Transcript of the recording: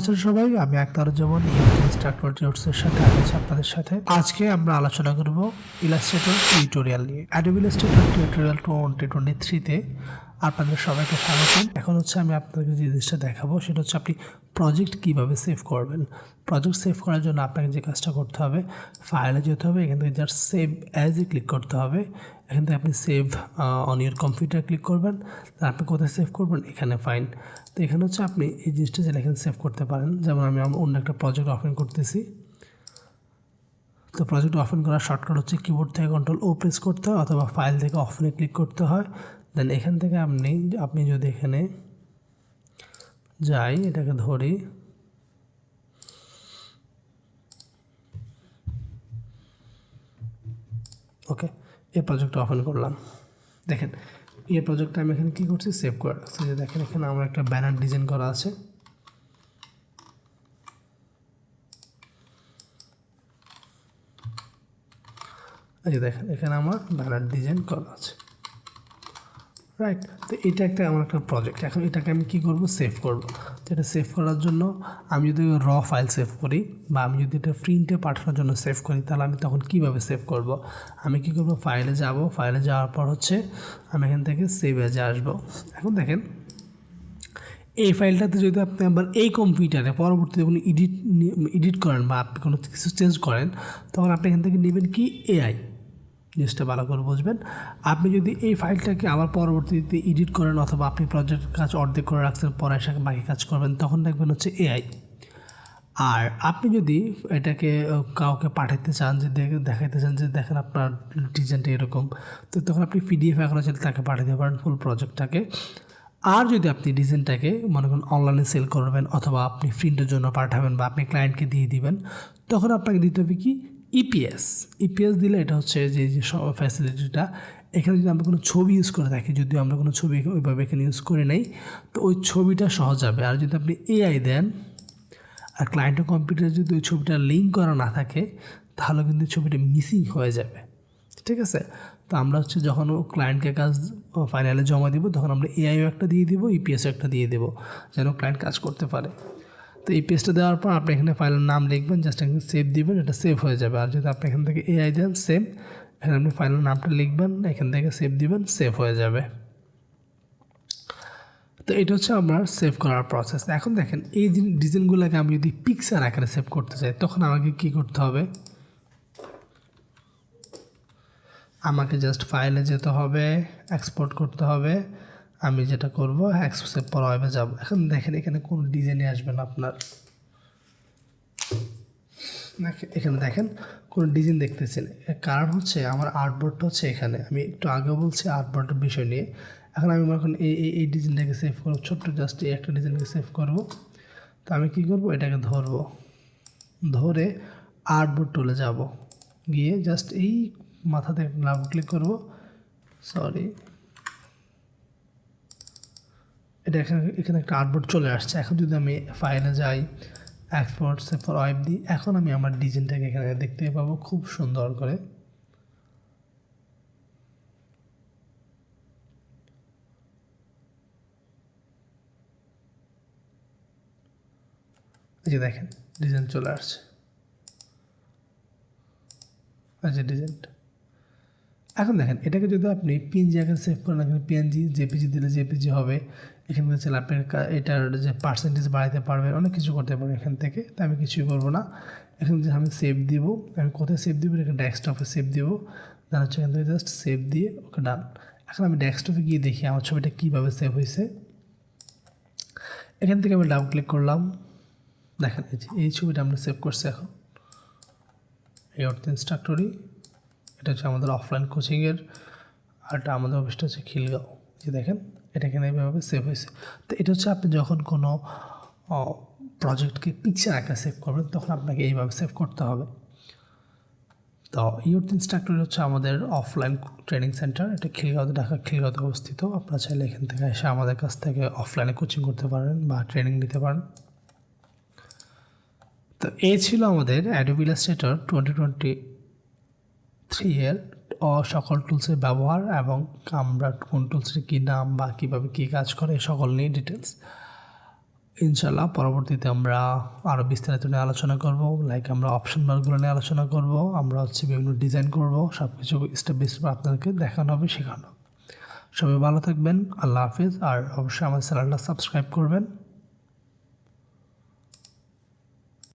আছেন সবাই? আমি আক্তারুজ্জামান ইনস্ট্রাক্টর টিউটসের সাথে আছি আপনাদের সাথে। আজকে আমরা আলোচনা করব ইলাস্ট্রেটর টিউটোরিয়াল নিয়ে। অ্যাডোবি ইলাস্ট্রেটর টিউটোরিয়াল 2023 তে আপনাদের সবাইকে স্বাগতম। এখন আমি আপনাদের যে জিনিসটা দেখাবো সেটা হচ্ছে আপনি প্রজেক্ট কিভাবে সেভ করবেন। প্রজেক্ট সেভ করার জন্য আপনাকে যে কাজটা করতে হবে, ফাইলে যেতে হবে, এখান থেকে জাস্ট সেভ অ্যাজে ক্লিক করতে হবে। এখান থেকে আপনি save on your computer click করবেন। আপনি কোথায় সেভ করবেন? এখানে ফাইন। তো এখানে আপনি এই জিনিসটা চাইলে এখানে সেভ করতে পারেন। যেমন আমি অন্য একটা প্রজেক্ট ওপেন করতেছি। তো প্রজেক্ট ওপেন করার শর্টকাট হচ্ছে কিবোর্ড থেকে Ctrl+O প্রেস করতে হয় অথবা ফাইল থেকে ওপেনে ক্লিক করতে হয়। দেন এখান থেকে আপনি যদি এখানে যাই, এটাকে ধরি, ওকে, এই প্রজেক্টটা ওপেন করলাম। দেখেন এই প্রজেক্টটা আমি এখানে কী করছি, সেভ করে রাখছি। যে দেখেন এখানে আমার একটা ব্যানার ডিজাইন করা আছে। এই যে দেখেন এখানে আমার ব্যানার ডিজাইন করা আছে, রাইট। তো এটা আমার একটা প্রজেক্ট। এখন এটাকে আমি কী করব, সেভ করব। তো এটা সেভ করার জন্য আমি যদি র ফাইল সেভ করি বা আমি যদি এটা প্রিন্টে পাঠানোর জন্য সেভ করি, তাহলে আমি তখন কীভাবে সেভ করব? আমি কী করব, ফাইলে যাব, ফাইলে যাওয়ার পর আমি এখান থেকে সেভ অ্যাজে আসবো। এখন দেখেন এই ফাইলটাতে যদি আপনি আবার এই কম্পিউটারে পরবর্তীতে কোনো এডিট করেন বা আপনি কোনো কিছু চেঞ্জ করেন, তখন আপনি এখান থেকে নেবেন কি, এআই। জিনিসটা ভালো করে বুঝবেন। আপনি যদি এই ফাইলটাকে আবার পরবর্তীতে এডিট করেন অথবা আপনি প্রজেক্টের কাজ অর্ধেক করে রাখছেন, পরে এসে বাকি কাজ করবেন, তখন দেখবেন এআই। আর আপনি যদি এটাকে কাউকে পাঠাতে চান, যে দেখাইতে চান যে দেখেন আপনার ডিজাইনটা এরকম, তো তখন আপনি পিডিএফ আকারে চাইলে তাকে পাঠাতে পারেন ফুল প্রজেক্টটাকে। আর যদি আপনি ডিজাইনটাকে মনে করেন অনলাইনে সেল করবেন অথবা আপনি প্রিন্টের জন্য পাঠাবেন বা আপনি ক্লায়েন্টকে দিয়ে দিবেন, তখন আপনাকে দিতে হবে কি, ইপিএস দিলে এটা যে ফ্যাসিলিটিটা, এখানে যদি আমরা কোনো ছবি ইউজ করে থাকি, যদিও আমরা কোনো ছবি ওইভাবে এখানে ইউজ করে নেই, তো ওই ছবিটা সহজ যাবে। আর যদি আপনি এআই দেন আর ক্লায়েন্টের কম্পিউটারে যদি ওই ছবিটা লিঙ্ক করা না থাকে, তাহলে কিন্তু ছবিটা মিসিং হয়ে যাবে, ঠিক আছে। তো আমরা যখন ক্লায়েন্টকে কাজ ফাইনালে জমা দিব, তখন আমরা এআইও একটা দিয়ে দিব, ইপিএসও একটা দিয়ে দেবো, যেন ক্লায়েন্ট কাজ করতে পারে। তো ইপিএসটা দেওয়ার পর আপনি এখানে ফাইলের নাম লিখবেন, জাস্ট এখানে সেভ দিবেন, এটা সেভ হয়ে যাবে। আর যদি আপনি এখান থেকে এআই দেন, সেভ, এখানে আপনি ফাইলের নামটা লিখবেন, এখান থেকে সেভ দিবেন, সেভ হয়ে যাবে। তো এটা আমার সেভ করার প্রসেস। এখন দেখেন এই ডিজাইনগুলোকে আমি যদি পিকচার আকারে সেভ করতে চাই, তখন আমাকে কী করতে হবে, আমাকে জাস্ট ফাইলে যেতে হবে, এক্সপোর্ট করতে হবে। আমি যেটা করব, এক্সপোর্ট পর ওয়েবে যাব। এখন দেখেন এখানে কোনো ডিজাইনে আসবে না আপনার, এখানে দেখেন কোনো ডিজাইন দেখতেছেন। কারণ আমার আর্টবোর্ডটা এখানে। আমি একটু আগেও বলছি আর্টবোর্ডের বিষয় নিয়ে। এখন আমি মনে করেন এই ডিজাইনটাকে সেভ করবো, ছোট্ট জাস্ট এই একটা ডিজাইনকে সেভ করব। তো আমি কী করব, এটাকে ধরে আর্টবোর্ড টুলে যাব, গিয়ে জাস্ট এই মাথাতে ডাবল ক্লিক করব, সরি, এটা এখানে একটা আর্টবোর্ড চলে আসছে। এখন যদি আমি ফাইলে যাই, এক্সপোর্ট সেভ ফর ওয়েব দিই, এখন আমি আমার ডিজাইনটাকে এখানে দেখতে পাবো খুব সুন্দর করে। এই যে দেখেন ডিজাইন চলে আসছে, এই যে ডিজাইনটা। এখন দেখেন এটাকে যদি আপনি পিএনজি আকারে সেভ করেন, এখানে পিএনজি, জেপিজি দিলে জেপিজি হবে। এখান থেকে চাইলে আপনি এটার যে পার্সেন্টেজ বাড়াতে পারবেন, অনেক কিছু করতে পারবেন এখান থেকে। তো আমি কিছুই করবো না। এখন যে আমি সেভ দিব, আমি কোথায় সেভ দিব, এখানে ডেস্কটপে সেভ দিব। দেন এখান থেকে জাস্ট সেভ দিয়ে ওকে ডান। এখন আমি ডেস্কটপে গিয়ে দেখি আমার ছবিটা কীভাবে সেভ হয়েছে। এখান থেকে আমি ডাবল ক্লিক করলাম, দেখেন এই ছবিটা আমরা সেভ করছি। এখন এই ইনস্ট্রাক্টরি, এটা আমাদের অফলাইন কোচিংয়ের, আর এটা আমাদের অফিসটা খিলগাঁও। যে দেখেন এটা এখানে এইভাবে সেভ হয়েছে। তো এটা আপনি যখন কোনো প্রজেক্টকে পিকচার আকারে সেভ করবেন, তখন আপনাকে এইভাবে সেভ করতে হবে। তো ইনস্ট্রাক্টরি আমাদের অফলাইন ট্রেনিং সেন্টার, এটা খিলগাঁওতে, ঢাকা খিলগাঁওতে অবস্থিত। আপনারা চাইলে এখান থেকে এসে আমাদের কাছ থেকে অফলাইনে কোচিং করতে পারেন বা ট্রেনিং নিতে পারেন। তো এই ছিল আমাদের অ্যাডোবি ইলাস্ট্রেটর 2023 এর সকল টুলসের ব্যবহার এবং আমরা কোন টুলসের কী নাম বা কীভাবে কী কাজ করে সকল নিয়ে ডিটেলস। ইনশাল্লাহ পরবর্তীতে আমরা আরও বিস্তারিত নিয়ে আলোচনা করব, লাইক আমরা অপশন বারগুলো নিয়ে আলোচনা করব, আমরা বিভিন্ন ডিজাইন করব, সব কিছু স্টেপ বাই স্টেপ আপনাদেরকে দেখানো হবে, শেখানো হবে। সবাই ভালো থাকবেন, আল্লাহ হাফিজ। আর অবশ্যই আমার চ্যানেলটা সাবস্ক্রাইব করবেন।